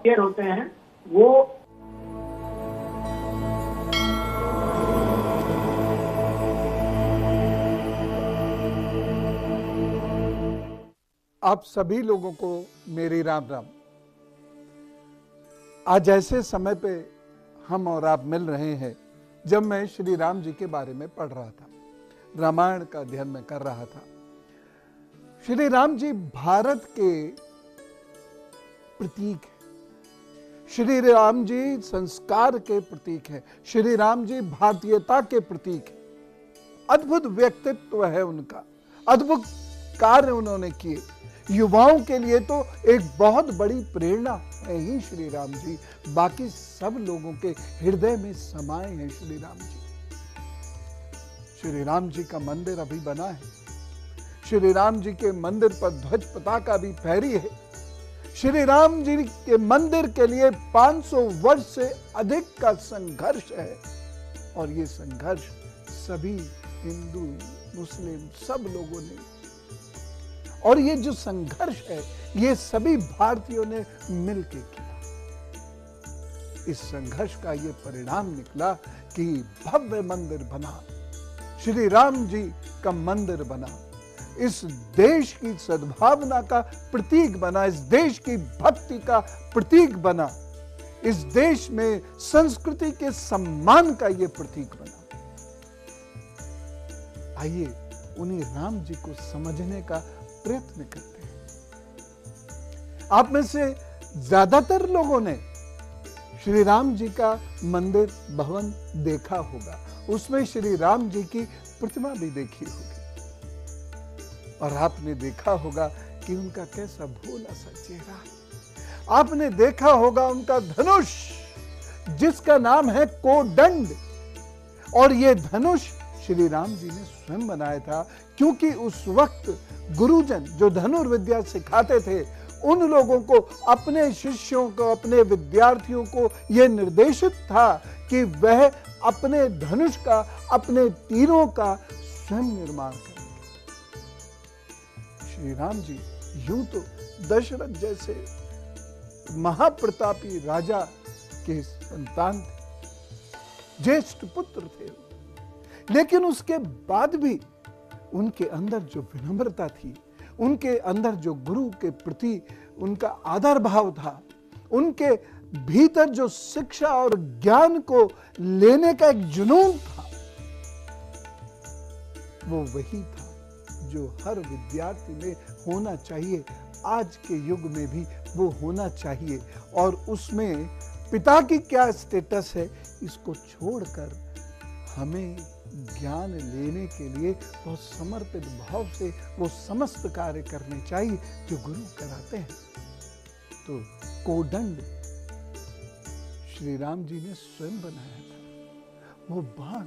शेर होते हैं वो आप सभी लोगों को मेरी राम राम। आज ऐसे समय पे हम और आप मिल रहे हैं जब मैं श्री राम जी के बारे में पढ़ रहा था, रामायण का अध्ययन में कर रहा था। श्री राम जी भारत के प्रतीक है, श्री राम जी संस्कार के प्रतीक है, श्री राम जी भारतीयता के प्रतीक है। अद्भुत व्यक्तित्व है उनका, अद्भुत कार्य उन्होंने किए। युवाओं के लिए तो एक बहुत बड़ी प्रेरणा है ही श्री राम जी। बाकी सब लोगों के हृदय में समाये हैं श्री राम जी। श्री राम जी का मंदिर अभी बना है, श्री राम जी के मंदिर पर ध्वज पताका भी फहरी है। श्री राम जी के मंदिर के लिए 500 वर्ष से अधिक का संघर्ष है और ये संघर्ष सभी हिंदू मुस्लिम सब लोगों ने, और ये जो संघर्ष है ये सभी भारतीयों ने मिलकर किया। इस संघर्ष का ये परिणाम निकला कि भव्य मंदिर बना, श्री राम जी का मंदिर बना, इस देश की सद्भावना का प्रतीक बना, इस देश की भक्ति का प्रतीक बना, इस देश में संस्कृति के सम्मान का ये प्रतीक बना। आइए उन्हीं राम जी को समझने का प्रयत्न करते हैं। आप में से ज्यादातर लोगों ने श्री राम जी का मंदिर भवन देखा होगा, उसमें श्री राम जी की प्रतिमा भी देखी होगी और आपने देखा होगा कि उनका कैसा भोला सा चेहरा है। आपने देखा होगा उनका धनुष जिसका नाम है कोदंड, और ये धनुष श्री राम जी ने स्वयं बनाया था, क्योंकि उस वक्त गुरुजन जो धनुर्विद्या सिखाते थे उन लोगों को, अपने शिष्यों को, अपने विद्यार्थियों को यह निर्देशित था कि वह अपने धनुष का, अपने तीरों का स्वयं निर्माण करेंगे। श्री राम जी यूं तो दशरथ जैसे महाप्रतापी राजा के संतान थे, ज्येष्ठ पुत्र थे, लेकिन उसके बाद भी उनके अंदर जो विनम्रता थी, उनके अंदर जो गुरु के प्रति उनका आदर भाव था, उनके भीतर जो शिक्षा और ज्ञान को लेने का एक जुनून था, वो वही था जो हर विद्यार्थी में होना चाहिए, आज के युग में भी वो होना चाहिए। और उसमें पिता की क्या स्टेटस है इसको छोड़कर हमें ज्ञान लेने के लिए बहुत समर्पित भाव से वो समस्त कार्य करने चाहिए जो गुरु कराते हैं। तो कोदंड श्री राम जी ने स्वयं बनाया था, वो बाण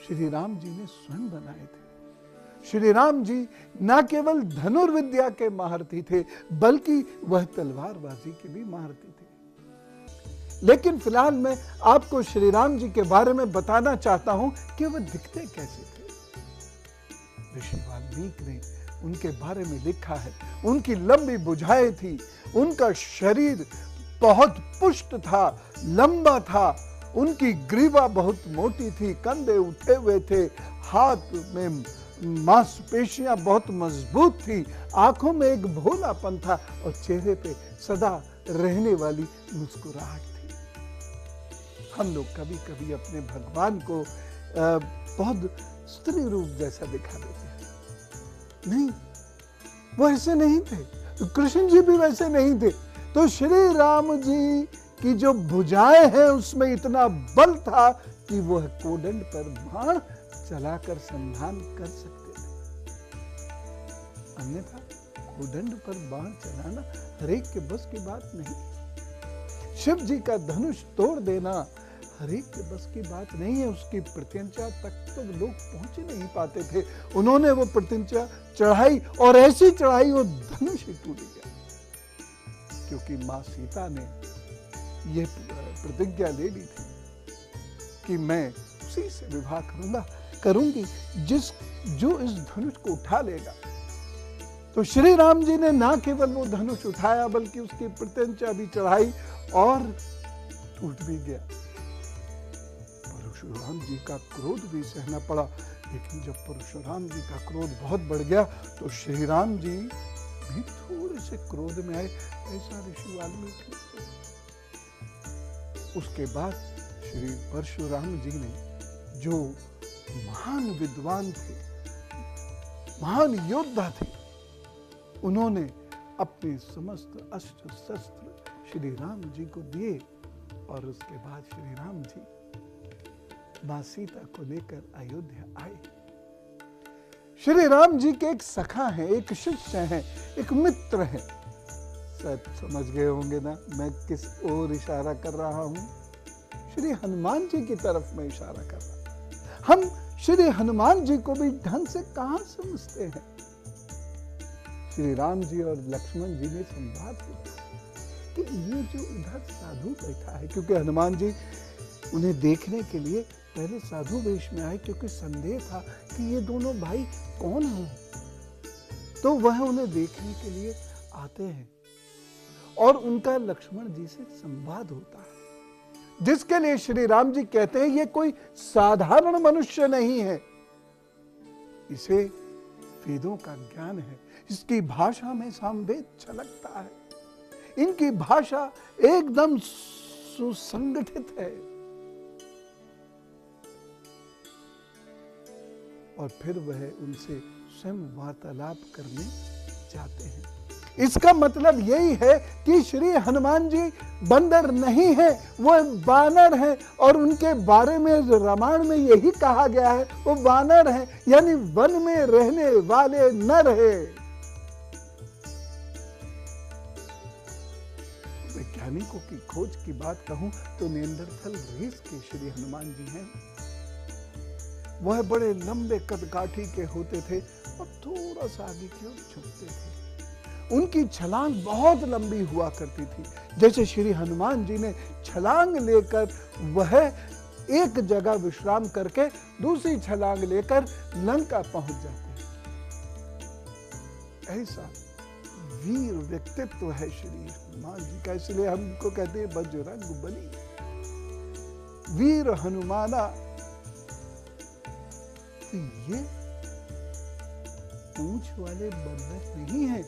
श्री राम जी ने स्वयं बनाए थे। श्री राम जी न केवल धनुर्विद्या के महारथी थे बल्कि वह तलवारबाजी के भी महारथी थे। लेकिन फिलहाल मैं आपको श्री राम जी के बारे में बताना चाहता हूं कि वह दिखते कैसे थे। ऋषि वाल्मीकि ने उनके बारे में लिखा है, उनकी लंबी भुजाएं थी, उनका शरीर बहुत पुष्ट था, लंबा था, उनकी ग्रीवा बहुत मोटी थी, कंधे उठे हुए थे, हाथ में मांसपेशियां बहुत मजबूत थी, आंखों में एक भोलापन था और चेहरे पे सदा रहने वाली मुस्कुराहट थी। हम लोग कभी कभी अपने भगवान को बहुत स्त्री रूप जैसा दिखा देते हैं। नहीं, वो ऐसे नहीं थे, तो कृष्ण जी भी वैसे नहीं थे। तो श्री राम जी की जो भुजाएं हैं उसमें इतना बल था कि वह कोदंड पर बाण चलाकर संधान कर सकते थे। अन्यथा कोदंड पर बाण चलाना हरेक के बस की बात नहीं। शिव जी का धनुष तोड़ देना हरेक के बस की बात नहीं है। उसकी प्रत्यंचा तक तो लोग पहुंच ही नहीं पाते थे। उन्होंने वो प्रत्यंचा चढ़ाई और ऐसी चढ़ाई वो धनुष ही टूट गया, क्योंकि मां सीता ने यह प्रतिज्ञा ले ली थी कि मैं उसी से विवाह करूंगी जो इस धनुष को उठा लेगा। तो श्री राम जी ने ना केवल वो धनुष उठाया बल्कि उसकी प्रत्यंचा भी चढ़ाई और टूट भी गया। परशुराम जी का क्रोध भी सहना पड़ा, लेकिन जब परशुराम जी का क्रोध बहुत बढ़ गया तो श्री राम जी भी थोड़े से क्रोध में आए। ऐसा ऋषि वाल्मीकि। उसके बाद श्री परशुराम जी ने, जो महान विद्वान थे, महान योद्धा थे, उन्होंने अपने समस्त अस्त्र शस्त्र श्री राम जी को दिए और उसके बाद श्री राम जी मां सीता को लेकर अयोध्या आए। श्री राम जी के एक सखा हैं, एक शिष्य हैं, एक मित्र हैं। शायद समझ गए होंगे ना मैं किस ओर इशारा कर रहा हूं। श्री हनुमान जी की तरफ मैं इशारा कर रहा हूं। हम श्री हनुमान जी को भी ढंग से कहां समझते हैं। श्री राम जी और लक्ष्मण जी ने संवाद किया कि ये जो उधर साधु बैठा है, क्योंकि हनुमान जी उन्हें देखने के लिए पहले साधु वेश में आए, क्योंकि संदेह था कि ये दोनों भाई कौन हैं। तो वह उन्हें देखने के लिए आते हैं और उनका लक्ष्मण जी से संवाद होता है, जिसके लिए श्री राम जी कहते हैं ये कोई साधारण मनुष्य नहीं है, इसे वेदों का ज्ञान है, इसकी भाषा में सामवेद छलकता है, इनकी भाषा एकदम सुसंगठित है। और फिर वह उनसे स्वयं वार्तालाप करने जाते हैं। इसका मतलब यही है कि श्री हनुमान जी बंदर नहीं है, वो वानर हैं, और उनके बारे में रामायण में यही कहा गया है, वो वानर हैं, यानी वन में रहने वाले नर हैं। वैज्ञानिकों की खोज की बात कहूं तो निएंडरथल रेस के श्री हनुमान जी हैं। वह बड़े लंबे कदकाठी के होते थे और थोड़ा सा आगे की ओर झुकते थे। उनकी छलांग बहुत लंबी हुआ करती थी। जैसे श्री हनुमान जी ने छलांग लेकर वह एक जगह विश्राम करके दूसरी छलांग लेकर लंका पहुंच जाते हैं। ऐसा वीर व्यक्तित्व है श्री हनुमान जी का, इसलिए हम उनको कहते हैं बजरंग बली, वीर हनुमाना। तो ये पूंछ वाले बंदर नहीं है,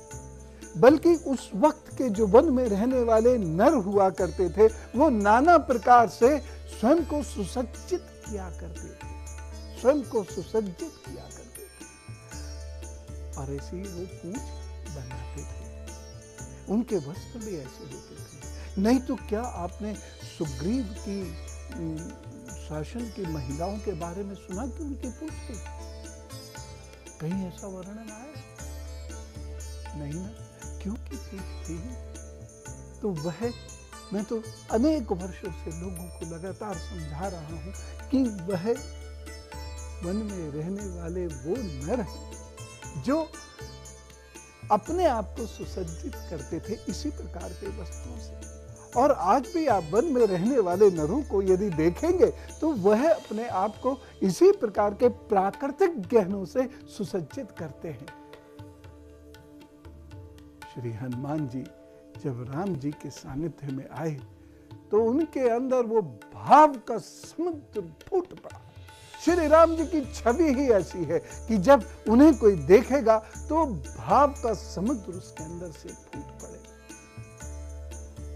बल्कि उस वक्त के जो वन में रहने वाले नर हुआ करते थे, वो नाना प्रकार से स्वयं को सुसज्जित किया करते थे, स्वयं को सुसज्जित किया करते थे, और ऐसे ही वो पूंछ बनाते थे। उनके वस्त्र भी ऐसे होते थे। नहीं तो क्या आपने सुग्रीव की शासन की महिलाओं के बारे में सुना कि उनकी पूंछ थी? कहीं ऐसा वर्णन आया? नहीं ना, क्योंकि पूंछ थी। तो वह, मैं तो अनेक वर्षों से लोगों को लगातार समझा रहा हूं कि वह वन में रहने वाले वो नर हैं जो अपने आप को सुसज्जित करते थे इसी प्रकार के वस्त्रों से। और आज भी आप वन में रहने वाले नरों को यदि देखेंगे तो वह अपने आप को इसी प्रकार के प्राकृतिक गहनों से सुसज्जित करते हैं। श्री हनुमान जी जब राम जी के सानिध्य में आए तो उनके अंदर वो भाव का समुद्र फूट पड़ा। श्री राम जी की छवि ही ऐसी है कि जब उन्हें कोई देखेगा तो भाव का समुद्र उसके अंदर से फूट पड़ेगा,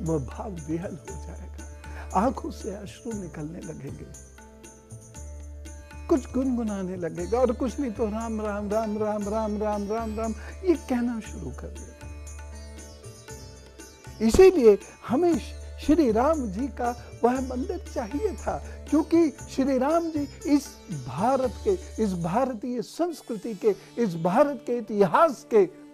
वह भाव विहल हो जाएगा, आंखों से अश्रु निकलने लगेंगे, कुछ गुनगुनाने लगेगा, और कुछ नहीं तो राम राम राम राम राम राम राम राम ये कहना शुरू कर देगा। इसीलिए हमें श्री राम जी का वह मंदिर चाहिए था, क्योंकि श्री राम जी इस भारत के, इस भारतीय संस्कृति के, इस भारत के इतिहास के